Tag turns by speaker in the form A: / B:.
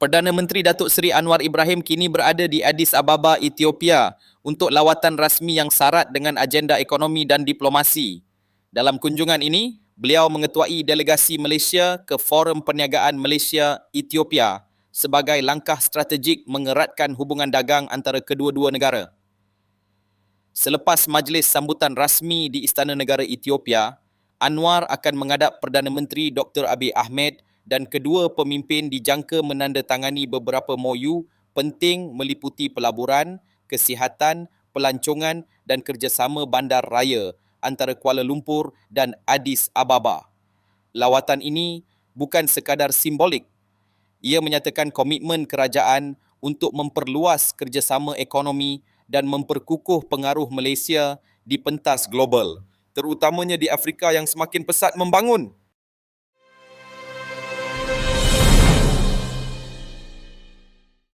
A: Perdana Menteri Datuk Seri Anwar Ibrahim kini berada di Addis Ababa, Ethiopia untuk lawatan rasmi yang syarat dengan agenda ekonomi dan diplomasi. Dalam kunjungan ini, beliau mengetuai delegasi Malaysia ke Forum Perniagaan Malaysia-Ethiopia sebagai langkah strategik mengeratkan hubungan dagang antara kedua-dua negara. Selepas majlis sambutan rasmi di Istana Negara Ethiopia, Anwar akan menghadap Perdana Menteri Dr. Abiy Ahmed dan kedua pemimpin dijangka menandatangani beberapa MOU penting meliputi pelaburan, kesihatan, pelancongan dan kerjasama bandar raya antara Kuala Lumpur dan Addis Ababa. Lawatan ini bukan sekadar simbolik. Ia menyatakan komitmen kerajaan untuk memperluas kerjasama ekonomi dan memperkukuh pengaruh Malaysia di pentas global, terutamanya di Afrika yang semakin pesat membangun.